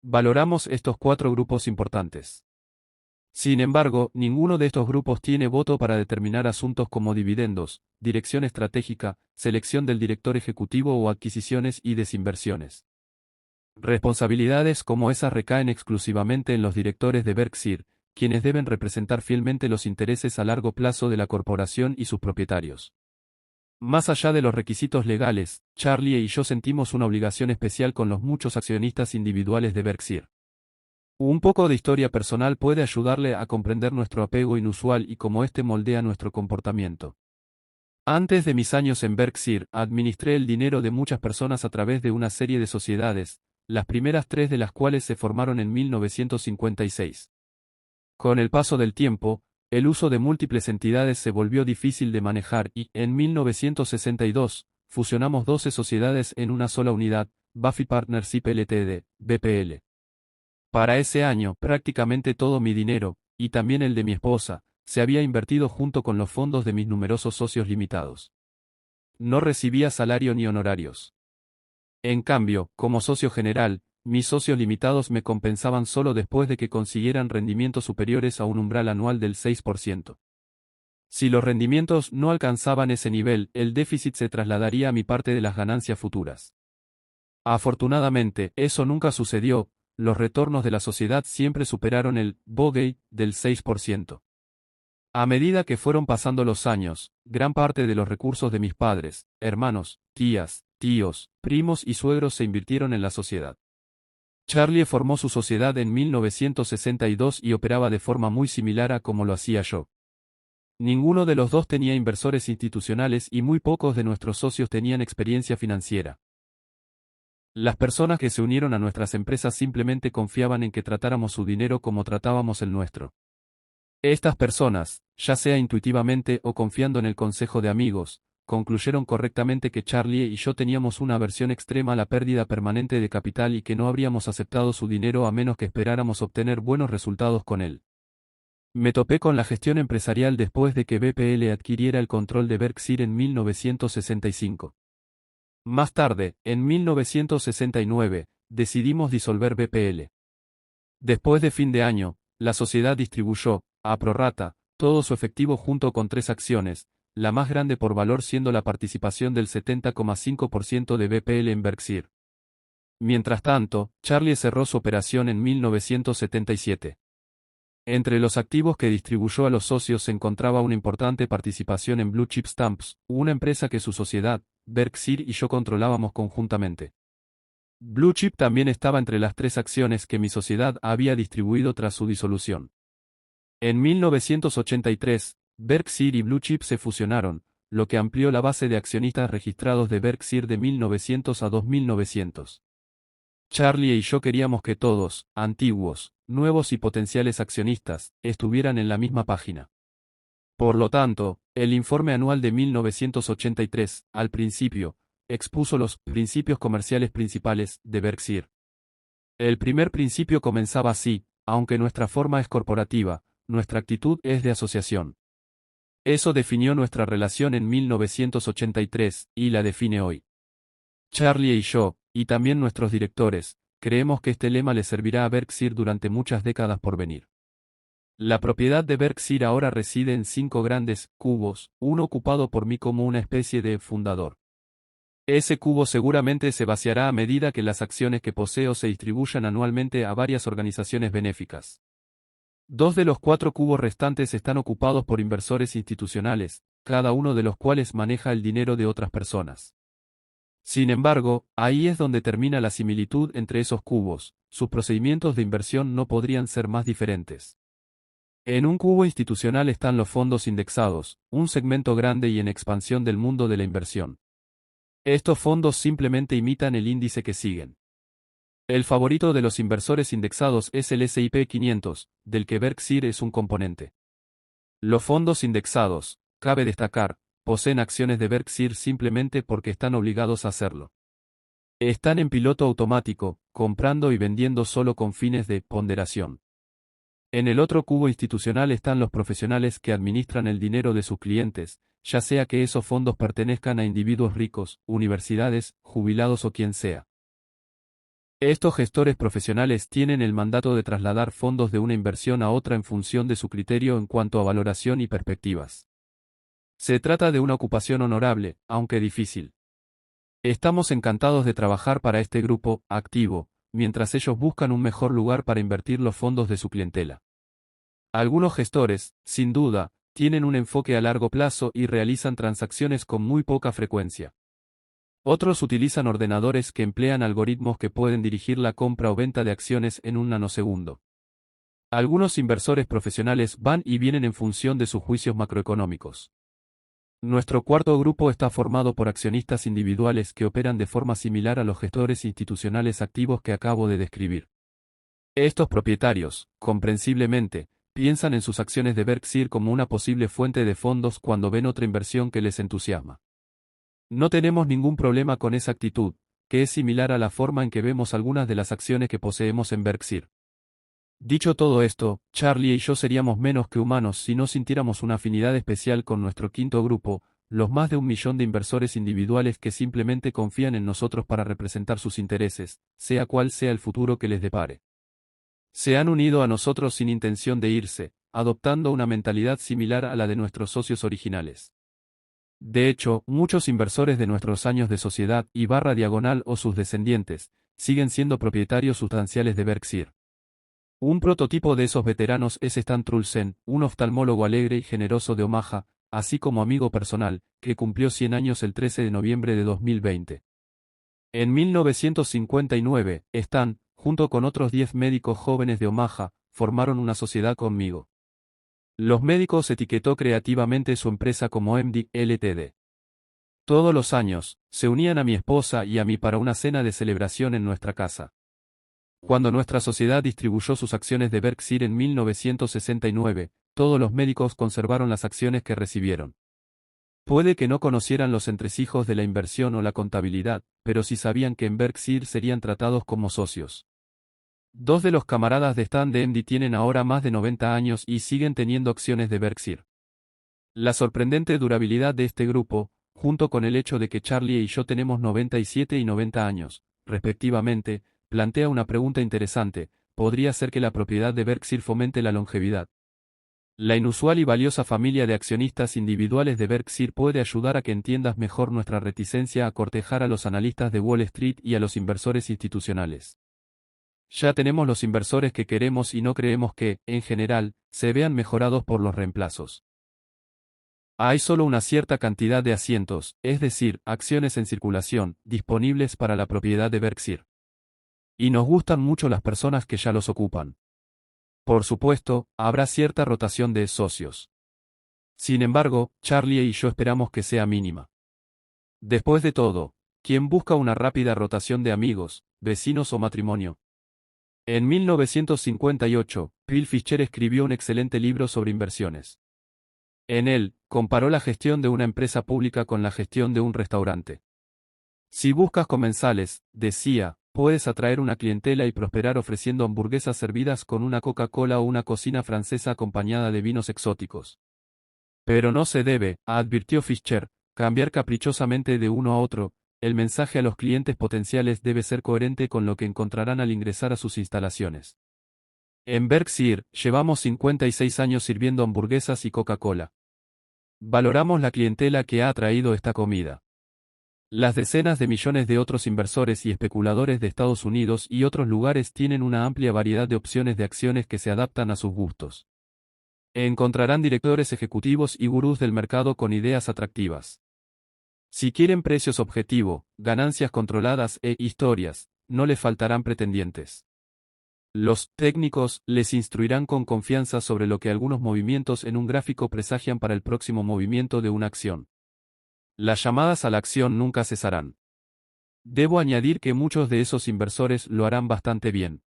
[SPEAKER 4] Valoramos estos 4 grupos importantes. Sin embargo, ninguno de estos grupos tiene voto para determinar asuntos como dividendos, dirección estratégica, selección del director ejecutivo o adquisiciones y desinversiones. Responsabilidades como esas recaen exclusivamente en los directores de Berkshire, quienes deben representar fielmente los intereses a largo plazo de la corporación y sus propietarios. Más allá de los requisitos legales, Charlie y yo sentimos una obligación especial con los muchos accionistas individuales de Berkshire. Un poco de historia personal puede ayudarle a comprender nuestro apego inusual y cómo éste moldea nuestro comportamiento. Antes de mis años en Berkshire, administré el dinero de muchas personas a través de una serie de sociedades, las primeras 3 de las cuales se formaron en 1956. Con el paso del tiempo, el uso de múltiples entidades se volvió difícil de manejar y, en 1962, fusionamos 12 sociedades en una sola unidad, Buffett Partnership Ltd, BPL. Para ese año, prácticamente todo mi dinero, y también el de mi esposa, se había invertido junto con los fondos de mis numerosos socios limitados. No recibía salario ni honorarios. En cambio, como socio general, mis socios limitados me compensaban solo después de que consiguieran rendimientos superiores a un umbral anual del 6%. Si los rendimientos no alcanzaban ese nivel, el déficit se trasladaría a mi parte de las ganancias futuras. Afortunadamente, eso nunca sucedió, los retornos de la sociedad siempre superaron el bogey del 6%. A medida que fueron pasando los años, gran parte de los recursos de mis padres, hermanos, tías, tíos, primos y suegros se invirtieron en la sociedad. Charlie formó su sociedad en 1962 y operaba de forma muy similar a como lo hacía yo. Ninguno de los dos tenía inversores institucionales y muy pocos de nuestros socios tenían experiencia financiera. Las personas que se unieron a nuestras empresas simplemente confiaban en que tratáramos su dinero como tratábamos el nuestro. Estas personas, ya sea intuitivamente o confiando en el consejo de amigos, concluyeron correctamente que Charlie y yo teníamos una aversión extrema a la pérdida permanente de capital y que no habríamos aceptado su dinero a menos que esperáramos obtener buenos resultados con él. Me topé con la gestión empresarial después de que BPL adquiriera el control de Berkshire en 1965. Más tarde, en 1969, decidimos disolver BPL. Después de fin de año, la sociedad distribuyó, a prorrata, todo su efectivo junto con 3 acciones, la más grande por valor siendo la participación del 70,5% de BPL en Berkshire. Mientras tanto, Charlie cerró su operación en 1977. Entre los activos que distribuyó a los socios se encontraba una importante participación en Blue Chip Stamps, una empresa que su sociedad, Berkshire y yo controlábamos conjuntamente. Blue Chip también estaba entre las 3 acciones que mi sociedad había distribuido tras su disolución. En 1983, Berkshire y Blue Chip se fusionaron, lo que amplió la base de accionistas registrados de Berkshire de 1900 a 2900. Charlie y yo queríamos que todos, antiguos, nuevos y potenciales accionistas, estuvieran en la misma página. Por lo tanto, el informe anual de 1983, al principio, expuso los principios comerciales principales de Berkshire. El primer principio comenzaba así: aunque nuestra forma es corporativa, nuestra actitud es de asociación. Eso definió nuestra relación en 1983, y la define hoy. Charlie y yo, y también nuestros directores, creemos que este lema le servirá a Berkshire durante muchas décadas por venir. La propiedad de Berkshire ahora reside en 5 grandes cubos, uno ocupado por mí como una especie de fundador. Ese cubo seguramente se vaciará a medida que las acciones que poseo se distribuyan anualmente a varias organizaciones benéficas. 2 de los 4 cubos restantes están ocupados por inversores institucionales, cada uno de los cuales maneja el dinero de otras personas. Sin embargo, ahí es donde termina la similitud entre esos cubos, sus procedimientos de inversión no podrían ser más diferentes. En un cubo institucional están los fondos indexados, un segmento grande y en expansión del mundo de la inversión. Estos fondos simplemente imitan el índice que siguen. El favorito de los inversores indexados es el S&P 500, del que Berkshire es un componente. Los fondos indexados, cabe destacar, poseen acciones de Berkshire simplemente porque están obligados a hacerlo. Están en piloto automático, comprando y vendiendo solo con fines de ponderación. En el otro cubo institucional están los profesionales que administran el dinero de sus clientes, ya sea que esos fondos pertenezcan a individuos ricos, universidades, jubilados o quien sea. Estos gestores profesionales tienen el mandato de trasladar fondos de una inversión a otra en función de su criterio en cuanto a valoración y perspectivas. Se trata de una ocupación honorable, aunque difícil. Estamos encantados de trabajar para este grupo activo, mientras ellos buscan un mejor lugar para invertir los fondos de su clientela. Algunos gestores, sin duda, tienen un enfoque a largo plazo y realizan transacciones con muy poca frecuencia. Otros utilizan ordenadores que emplean algoritmos que pueden dirigir la compra o venta de acciones en un nanosegundo. Algunos inversores profesionales van y vienen en función de sus juicios macroeconómicos. Nuestro cuarto grupo está formado por accionistas individuales que operan de forma similar a los gestores institucionales activos que acabo de describir. Estos propietarios, comprensiblemente, piensan en sus acciones de Berkshire como una posible fuente de fondos cuando ven otra inversión que les entusiasma. No tenemos ningún problema con esa actitud, que es similar a la forma en que vemos algunas de las acciones que poseemos en Berkshire. Dicho todo esto, Charlie y yo seríamos menos que humanos si no sintiéramos una afinidad especial con nuestro quinto grupo, los más de 1 millón de inversores individuales que simplemente confían en nosotros para representar sus intereses, sea cual sea el futuro que les depare. Se han unido a nosotros sin intención de irse, adoptando una mentalidad similar a la de nuestros socios originales. De hecho, muchos inversores de nuestros años de sociedad y barra diagonal o sus descendientes, siguen siendo propietarios sustanciales de Berkshire. Un prototipo de esos veteranos es Stan Trulsen, un oftalmólogo alegre y generoso de Omaha, así como amigo personal, que cumplió 100 años el 13 de noviembre de 2020. En 1959, Stan, junto con otros 10 médicos jóvenes de Omaha, formaron una sociedad conmigo. Los médicos etiquetó creativamente su empresa como MD Ltd. Todos los años, se unían a mi esposa y a mí para una cena de celebración en nuestra casa. Cuando nuestra sociedad distribuyó sus acciones de Berkshire en 1969, todos los médicos conservaron las acciones que recibieron. Puede que no conocieran los entresijos de la inversión o la contabilidad, pero sí sabían que en Berkshire serían tratados como socios. 2 de los camaradas de Stan de MD tienen ahora más de 90 años y siguen teniendo acciones de Berkshire. La sorprendente durabilidad de este grupo, junto con el hecho de que Charlie y yo tenemos 97 y 90 años, respectivamente, plantea una pregunta interesante: ¿podría ser que la propiedad de Berkshire fomente la longevidad? La inusual y valiosa familia de accionistas individuales de Berkshire puede ayudar a que entiendas mejor nuestra reticencia a cortejar a los analistas de Wall Street y a los inversores institucionales. Ya tenemos los inversores que queremos y no creemos que, en general, se vean mejorados por los reemplazos. Hay solo una cierta cantidad de asientos, es decir, acciones en circulación, disponibles para la propiedad de Berkshire. Y nos gustan mucho las personas que ya los ocupan. Por supuesto, habrá cierta rotación de socios. Sin embargo, Charlie y yo esperamos que sea mínima. Después de todo, ¿quién busca una rápida rotación de amigos, vecinos o matrimonio? En 1958, Bill Fisher escribió un excelente libro sobre inversiones. En él, comparó la gestión de una empresa pública con la gestión de un restaurante. Si buscas comensales, decía, puedes atraer una clientela y prosperar ofreciendo hamburguesas servidas con una Coca-Cola o una cocina francesa acompañada de vinos exóticos. Pero no se debe, advirtió Fisher, cambiar caprichosamente de uno a otro. El mensaje a los clientes potenciales debe ser coherente con lo que encontrarán al ingresar a sus instalaciones. En Berkshire, llevamos 56 años sirviendo hamburguesas y Coca-Cola. Valoramos la clientela que ha atraído esta comida. Las decenas de millones de otros inversores y especuladores de Estados Unidos y otros lugares tienen una amplia variedad de opciones de acciones que se adaptan a sus gustos. Encontrarán directores ejecutivos y gurús del mercado con ideas atractivas. Si quieren precios objetivo, ganancias controladas e historias, no les faltarán pretendientes. Los técnicos les instruirán con confianza sobre lo que algunos movimientos en un gráfico presagian para el próximo movimiento de una acción. Las llamadas a la acción nunca cesarán. Debo añadir que muchos de esos inversores lo harán bastante bien.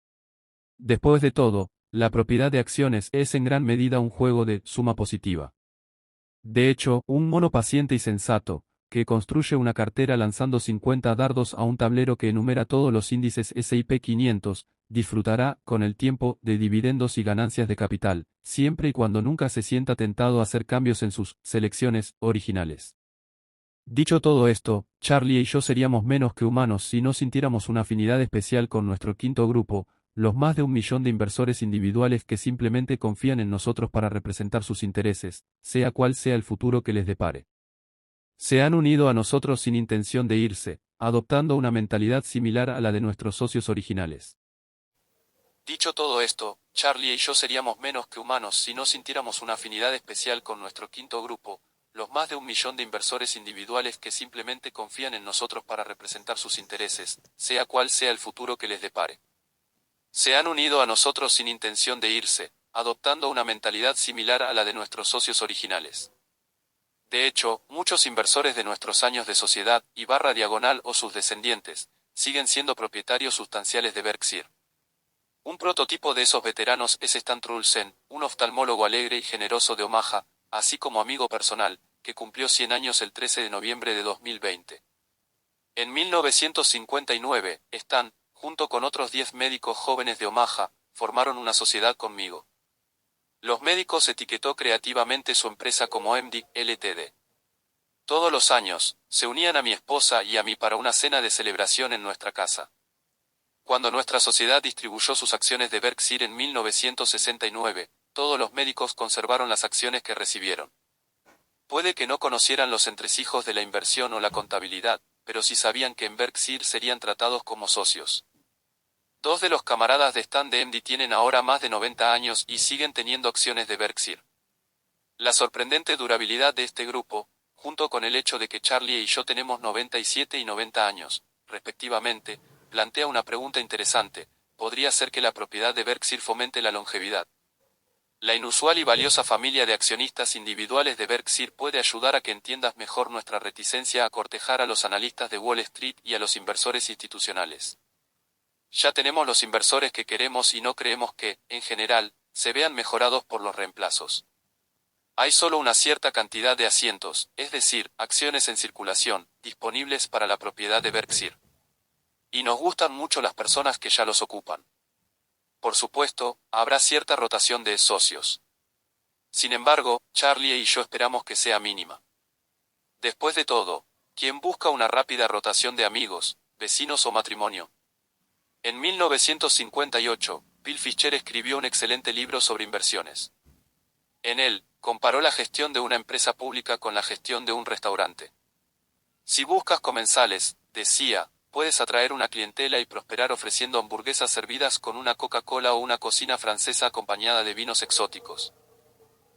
[SPEAKER 4] Después de todo, la propiedad de acciones es en gran medida un juego de suma positiva. De hecho, un mono paciente y sensato, que construye una cartera lanzando 50 dardos a un tablero que enumera todos los índices S&P 500, disfrutará, con el tiempo, de dividendos y ganancias de capital, siempre y cuando nunca se sienta tentado a hacer cambios en sus selecciones originales. Dicho todo esto, Charlie y yo seríamos menos que humanos si no sintiéramos una afinidad especial con nuestro quinto grupo, los más de 1 millón de inversores individuales que simplemente confían en nosotros para representar sus intereses, sea cual sea el futuro que les depare. Se han unido a nosotros sin intención de irse, adoptando una mentalidad similar a la de nuestros socios originales. Dicho todo esto, Charlie y yo seríamos menos que humanos si no sintiéramos una afinidad especial con nuestro quinto grupo, los más de 1 millón de inversores individuales que simplemente confían en nosotros para representar sus intereses, sea cual sea el futuro que les depare. Se han unido a nosotros sin intención de irse, adoptando una mentalidad similar a la de nuestros socios originales. De hecho, muchos inversores de nuestros años de sociedad y barra diagonal o sus descendientes, siguen siendo propietarios sustanciales de Berkshire. Un prototipo de esos veteranos es Stan Trulsen, un oftalmólogo alegre y generoso de Omaha, así como amigo personal, que cumplió 100 años el 13 de noviembre de 2020. En 1959, Stan, junto con otros 10 médicos jóvenes de Omaha, formaron una sociedad conmigo. Los médicos etiquetó creativamente su empresa como MD Ltd. Todos los años, se unían a mi esposa y a mí para una cena de celebración en nuestra casa. Cuando nuestra sociedad distribuyó sus acciones de Berkshire en 1969, todos los médicos conservaron las acciones que recibieron. Puede que no conocieran los entresijos de la inversión o la contabilidad, pero sí sabían que en Berkshire serían tratados como socios. Dos de los camaradas de Stan de MD tienen ahora más de 90 años y siguen teniendo acciones de Berkshire. La sorprendente durabilidad de este grupo, junto con el hecho de que Charlie y yo tenemos 97 y 90 años, respectivamente, plantea una pregunta interesante: ¿podría ser que la propiedad de Berkshire fomente la longevidad? La inusual y valiosa familia de accionistas individuales de Berkshire puede ayudar a que entiendas mejor nuestra reticencia a cortejar a los analistas de Wall Street y a los inversores institucionales. Ya tenemos los inversores que queremos y no creemos que, en general, se vean mejorados por los reemplazos. Hay solo una cierta cantidad de asientos, es decir, acciones en circulación, disponibles para la propiedad de Berkshire. Y nos gustan mucho las personas que ya los ocupan. Por supuesto, habrá cierta rotación de socios. Sin embargo, Charlie y yo esperamos que sea mínima. Después de todo, ¿quién busca una rápida rotación de amigos, vecinos o matrimonio? En 1958, Bill Fisher escribió un excelente libro sobre inversiones. En él, comparó la gestión de una empresa pública con la gestión de un restaurante. Si buscas comensales, decía, puedes atraer una clientela y prosperar ofreciendo hamburguesas servidas con una Coca-Cola o una cocina francesa acompañada de vinos exóticos.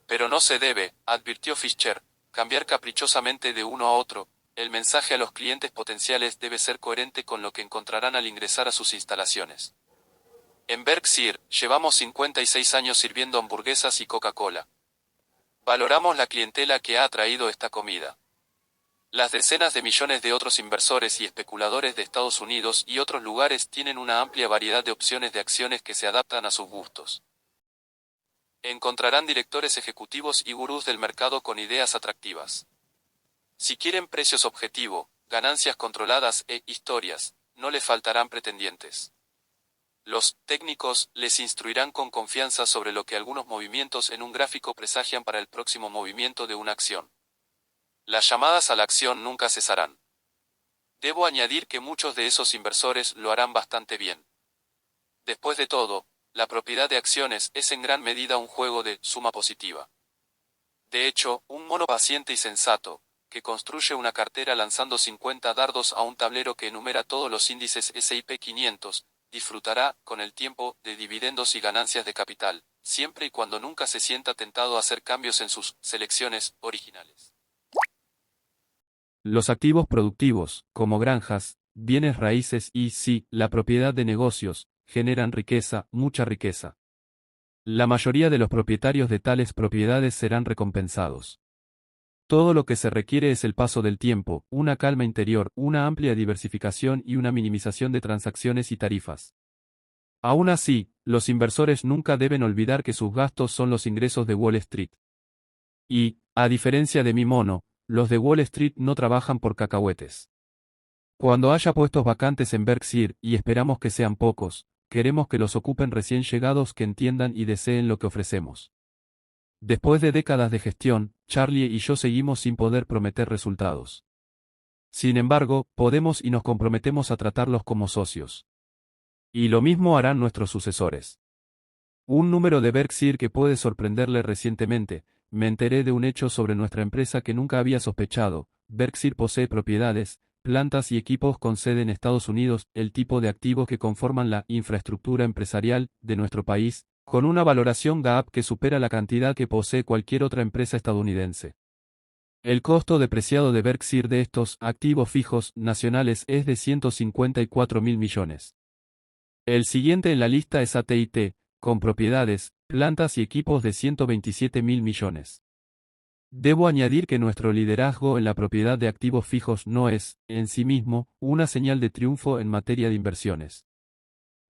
[SPEAKER 4] Pero no se debe, advirtió Fisher, cambiar caprichosamente de uno a otro. El mensaje a los clientes potenciales debe ser coherente con lo que encontrarán al ingresar a sus instalaciones. En Berkshire, llevamos 56 años sirviendo hamburguesas y Coca-Cola. Valoramos la clientela que ha atraído esta comida. Las decenas de millones de otros inversores y especuladores de Estados Unidos y otros lugares tienen una amplia variedad de opciones de acciones que se adaptan a sus gustos. Encontrarán directores ejecutivos y gurús del mercado con ideas atractivas. Si quieren precios objetivo, ganancias controladas e historias, no les faltarán pretendientes. Los técnicos les instruirán con confianza sobre lo que algunos movimientos en un gráfico presagian para el próximo movimiento de una acción. Las llamadas a la acción nunca cesarán. Debo añadir que muchos de esos inversores lo harán bastante bien. Después de todo, la propiedad de acciones es en gran medida un juego de suma positiva. De hecho, un mono paciente y sensato, que construye una cartera lanzando 50 dardos a un tablero que enumera todos los índices S&P 500, disfrutará, con el tiempo, de dividendos y ganancias de capital, siempre y cuando nunca se sienta tentado a hacer cambios en sus selecciones originales. Los activos productivos, como granjas, bienes raíces y, sí, la propiedad de negocios, generan riqueza, mucha riqueza. La mayoría de los propietarios de tales propiedades serán recompensados. Todo lo que se requiere es el paso del tiempo, una calma interior, una amplia diversificación y una minimización de transacciones y tarifas. Aún así, los inversores nunca deben olvidar que sus gastos son los ingresos de Wall Street. Y, a diferencia de mi mono, los de Wall Street no trabajan por cacahuetes. Cuando haya puestos vacantes en Berkshire, y esperamos que sean pocos, queremos que los ocupen recién llegados que entiendan y deseen lo que ofrecemos. Después de décadas de gestión, Charlie y yo seguimos sin poder prometer resultados. Sin embargo, podemos y nos comprometemos a tratarlos como socios. Y lo mismo harán nuestros sucesores. Un número de Berkshire que puede sorprenderle recientemente. Me enteré de un hecho sobre nuestra empresa que nunca había sospechado. Berkshire posee propiedades, plantas y equipos con sede en Estados Unidos, el tipo de activos que conforman la infraestructura empresarial de nuestro país, con una valoración GAAP que supera la cantidad que posee cualquier otra empresa estadounidense. El costo depreciado de Berkshire de estos activos fijos nacionales es de 154.000 millones. El siguiente en la lista es AT&T, con propiedades, plantas y equipos de 127.000 millones. Debo añadir que nuestro liderazgo en la propiedad de activos fijos no es, en sí mismo, una señal de triunfo en materia de inversiones.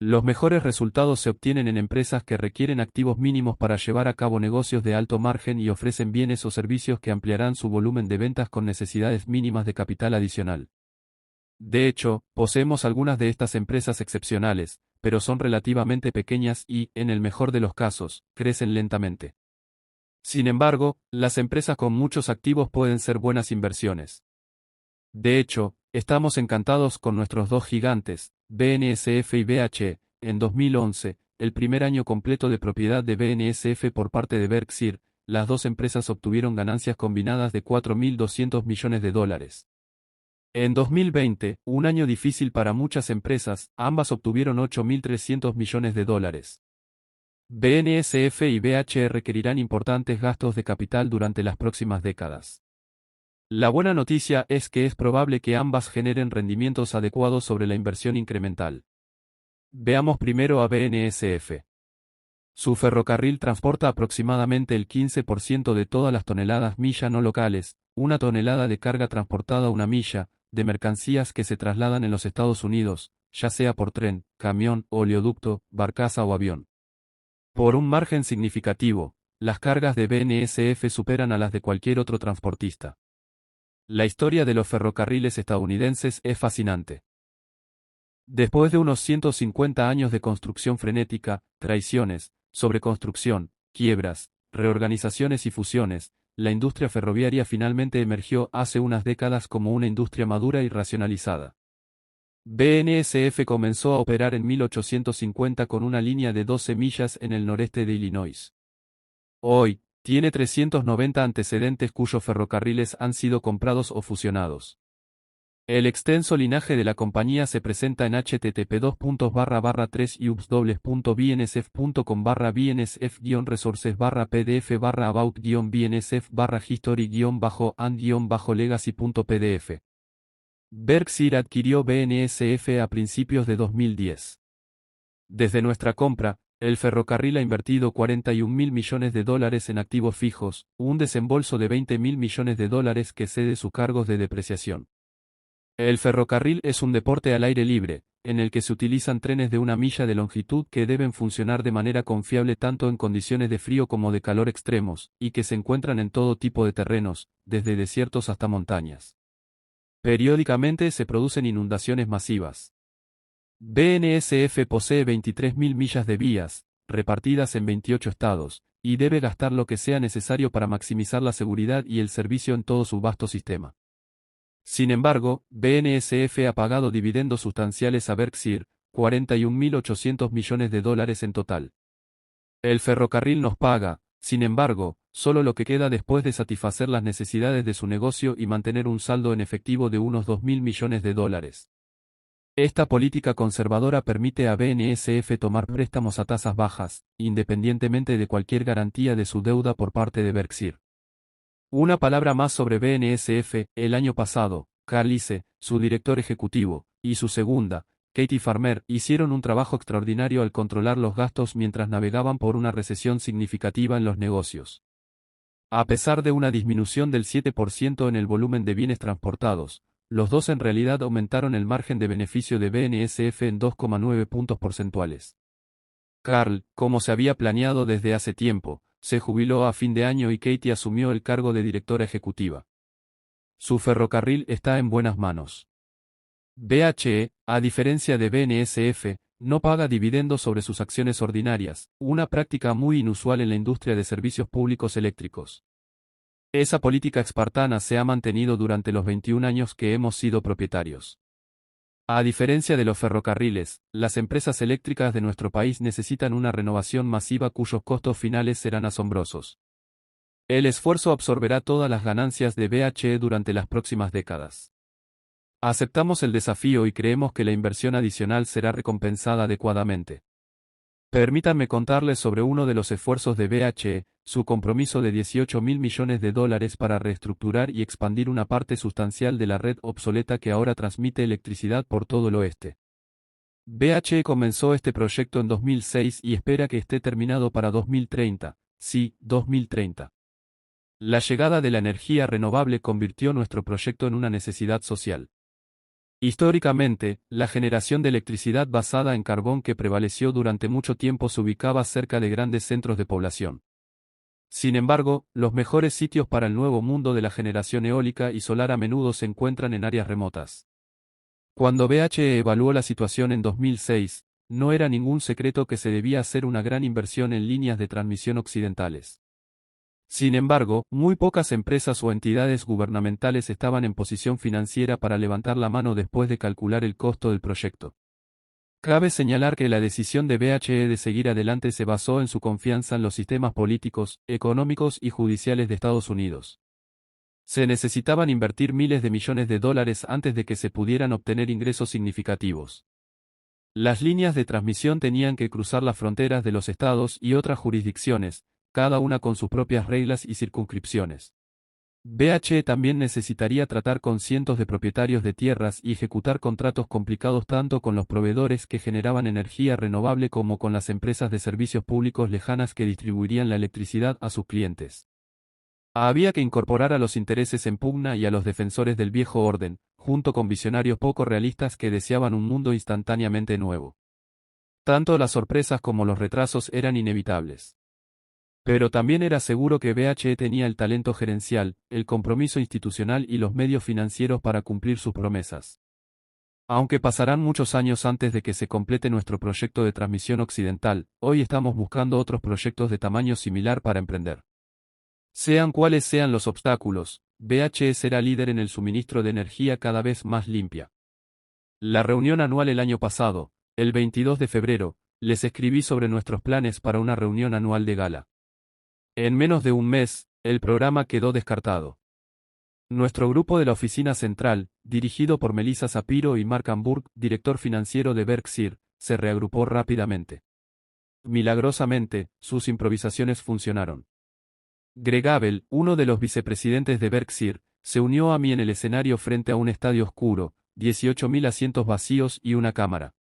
[SPEAKER 4] Los mejores resultados se obtienen en empresas que requieren activos mínimos para llevar a cabo negocios de alto margen y ofrecen bienes o servicios que ampliarán su volumen de ventas con necesidades mínimas de capital adicional. De hecho, poseemos algunas de estas empresas excepcionales, pero son relativamente pequeñas y, en el mejor de los casos, crecen lentamente. Sin embargo, las empresas con muchos activos pueden ser buenas inversiones. De hecho, estamos encantados con nuestros dos gigantes, BNSF y BHE. En 2011, el primer año completo de propiedad de BNSF por parte de Berkshire, las dos empresas obtuvieron ganancias combinadas de $4.200 millones. En 2020, un año difícil para muchas empresas, ambas obtuvieron $8.300 millones. BNSF y BHE requerirán importantes gastos de capital durante las próximas décadas. La buena noticia es que es probable que ambas generen rendimientos adecuados sobre la inversión incremental. Veamos primero a BNSF. Su ferrocarril transporta aproximadamente el 15% de todas las toneladas milla no locales, una tonelada de carga transportada una milla, de mercancías que se trasladan en los Estados Unidos, ya sea por tren, camión, oleoducto, barcaza o avión. Por un margen significativo, las cargas de BNSF superan a las de cualquier otro transportista. La historia de los ferrocarriles estadounidenses es fascinante. Después de unos 150 años de construcción frenética, traiciones, sobreconstrucción, quiebras, reorganizaciones y fusiones, la industria ferroviaria finalmente emergió hace unas décadas como una industria madura y racionalizada. BNSF comenzó a operar en 1850 con una línea de 12 millas en el noreste de Illinois. Hoy, tiene 390 antecedentes cuyos ferrocarriles han sido comprados o fusionados. El extenso linaje de la compañía se presenta en http://www.bnsf.com/bnsf-bnsf/about-pdf/and-legacy.pdf. Berkshire adquirió BNSF a principios de 2010. Desde nuestra compra, el ferrocarril ha invertido $41.000 millones en activos fijos, un desembolso de $20.000 millones que cede sus cargos de depreciación. El ferrocarril es un deporte al aire libre, en el que se utilizan trenes de una milla de longitud que deben funcionar de manera confiable tanto en condiciones de frío como de calor extremos, y que se encuentran en todo tipo de terrenos, desde desiertos hasta montañas. Periódicamente se producen inundaciones masivas. BNSF posee 23.000 millas de vías, repartidas en 28 estados, y debe gastar lo que sea necesario para maximizar la seguridad y el servicio en todo su vasto sistema. Sin embargo, BNSF ha pagado dividendos sustanciales a Berkshire, $41.800 millones en total. El ferrocarril nos paga, sin embargo, solo lo que queda después de satisfacer las necesidades de su negocio y mantener un saldo en efectivo de unos $2.000 millones. Esta política conservadora permite a BNSF tomar préstamos a tasas bajas, independientemente de cualquier garantía de su deuda por parte de Berkshire. Una palabra más sobre BNSF. El año pasado, Carl Icke, su director ejecutivo, y su segunda, Katie Farmer, hicieron un trabajo extraordinario al controlar los gastos mientras navegaban por una recesión significativa en los negocios. A pesar de una disminución del 7% en el volumen de bienes transportados, los dos en realidad aumentaron el margen de beneficio de BNSF en 2,9 puntos porcentuales. Carl, como se había planeado desde hace tiempo, se jubiló a fin de año y Katie asumió el cargo de directora ejecutiva. Su ferrocarril está en buenas manos. BHE, a diferencia de BNSF, no paga dividendos sobre sus acciones ordinarias, una práctica muy inusual en la industria de servicios públicos eléctricos. Esa política espartana se ha mantenido durante los 21 años que hemos sido propietarios. A diferencia de los ferrocarriles, las empresas eléctricas de nuestro país necesitan una renovación masiva cuyos costos finales serán asombrosos. El esfuerzo absorberá todas las ganancias de BHE durante las próximas décadas. Aceptamos el desafío y creemos que la inversión adicional será recompensada adecuadamente. Permítanme contarles sobre uno de los esfuerzos de BHE, su compromiso de $18.000 millones para reestructurar y expandir una parte sustancial de la red obsoleta que ahora transmite electricidad por todo el oeste. BHE comenzó este proyecto en 2006 y espera que esté terminado para 2030, sí, 2030. La llegada de la energía renovable convirtió nuestro proyecto en una necesidad social. Históricamente, la generación de electricidad basada en carbón que prevaleció durante mucho tiempo se ubicaba cerca de grandes centros de población. Sin embargo, los mejores sitios para el nuevo mundo de la generación eólica y solar a menudo se encuentran en áreas remotas. Cuando BHE evaluó la situación en 2006, no era ningún secreto que se debía hacer una gran inversión en líneas de transmisión occidentales. Sin embargo, muy pocas empresas o entidades gubernamentales estaban en posición financiera para levantar la mano después de calcular el costo del proyecto. Cabe señalar que la decisión de BHE de seguir adelante se basó en su confianza en los sistemas políticos, económicos y judiciales de Estados Unidos. Se necesitaban invertir miles de millones de dólares antes de que se pudieran obtener ingresos significativos. Las líneas de transmisión tenían que cruzar las fronteras de los estados y otras jurisdicciones, cada una con sus propias reglas y circunscripciones. BHE también necesitaría tratar con cientos de propietarios de tierras y ejecutar contratos complicados tanto con los proveedores que generaban energía renovable como con las empresas de servicios públicos lejanas que distribuirían la electricidad a sus clientes. Había que incorporar a los intereses en pugna y a los defensores del viejo orden, junto con visionarios poco realistas que deseaban un mundo instantáneamente nuevo. Tanto las sorpresas como los retrasos eran inevitables. Pero también era seguro que BHE tenía el talento gerencial, el compromiso institucional y los medios financieros para cumplir sus promesas. Aunque pasarán muchos años antes de que se complete nuestro proyecto de transmisión occidental, hoy estamos buscando otros proyectos de tamaño similar para emprender. Sean cuales sean los obstáculos, BHE será líder en el suministro de energía cada vez más limpia. La reunión anual el año pasado, el 22 de febrero, les escribí sobre nuestros planes para una reunión anual de gala. En menos de un mes, el programa quedó descartado. Nuestro grupo de la oficina central, dirigido por Melissa Sapiro y Mark Hamburg, director financiero de Berkshire, se reagrupó rápidamente. Milagrosamente, sus improvisaciones funcionaron. Greg Abel, uno de los vicepresidentes de Berkshire, se unió a mí en el escenario frente a un estadio oscuro, 18.000 asientos vacíos y una cámara.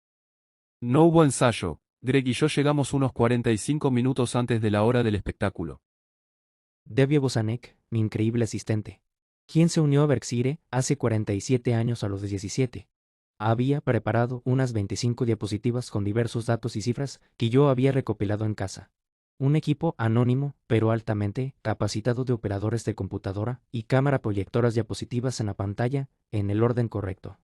[SPEAKER 4] No hubo ensayo, Greg y yo llegamos unos 45 minutos antes de la hora del espectáculo.
[SPEAKER 5] Debbie Bosanek, mi increíble asistente, quien se unió a Berkshire hace 47 años a los 17. Había preparado unas 25 diapositivas con diversos datos y cifras que yo había recopilado en casa. Un equipo anónimo, pero altamente capacitado de operadores de computadora y cámara proyectoras diapositivas en la pantalla, en el orden correcto.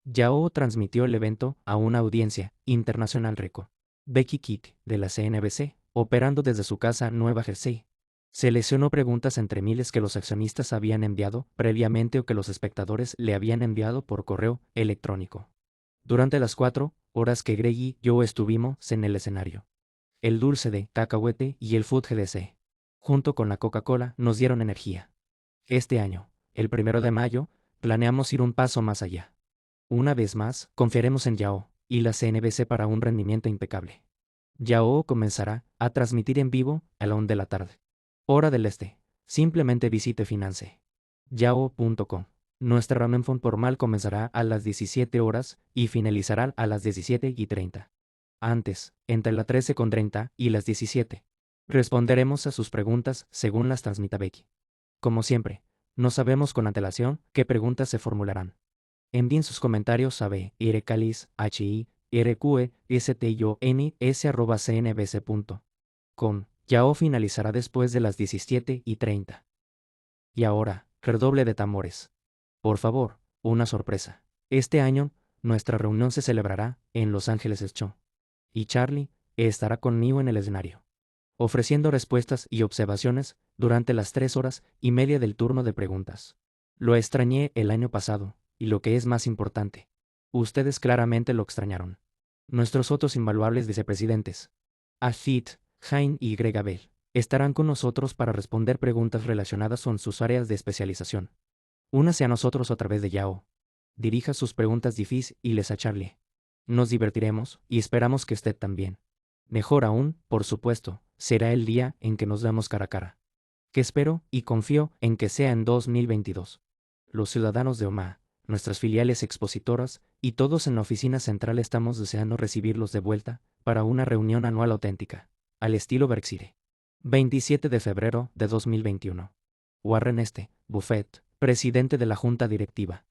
[SPEAKER 5] Yao transmitió el evento a una audiencia internacional rico. Becky Kick, de la CNBC, operando desde su casa en Nueva Jersey. Seleccionó preguntas entre miles que los accionistas habían enviado previamente o que los espectadores le habían enviado por correo electrónico. Durante las 4 horas que Greg y yo estuvimos en el escenario, el dulce de cacahuete y el Food GDC, junto con la Coca-Cola, nos dieron energía. Este año, el 1 de mayo, planeamos ir un paso más allá. Una vez más, confiaremos en Yao y la CNBC para un rendimiento impecable. Yao comenzará a transmitir en vivo a la 1 de la tarde. Hora del este. Simplemente visite finance.yao.com. Nuestra reunión formal comenzará a las 17 horas y finalizará a las 17:30. Antes, entre las 13:30 y las 17. Responderemos a sus preguntas según las transmita Becky. Como siempre, no sabemos con antelación qué preguntas se formularán. Envíen sus comentarios a bircalish@cnbc.com. Yao finalizará después de las 17:30. Y ahora, redoble de tambores. Por favor, una sorpresa. Este año, nuestra reunión se celebrará en Los Ángeles Show. Y Charlie estará conmigo en el escenario, ofreciendo respuestas y observaciones durante las 3 horas y media del turno de preguntas. Lo extrañé el año pasado, y lo que es más importante, ustedes claramente lo extrañaron. Nuestros otros invaluables vicepresidentes, Afid, Hein y Greg Abel, estarán con nosotros para responder preguntas relacionadas con sus áreas de especialización. Únase a nosotros a través de Yao. Dirija sus preguntas difíciles a Charlie. Nos divertiremos y esperamos que usted también. Mejor aún, por supuesto, será el día en que nos demos cara a cara. Que espero y confío en que sea en 2022. Los ciudadanos de Omaha, nuestras filiales expositoras y todos en la oficina central estamos deseando recibirlos de vuelta para una reunión anual auténtica, al estilo Berkshire. 27 de febrero de 2021. Warren Buffett, presidente de la Junta Directiva.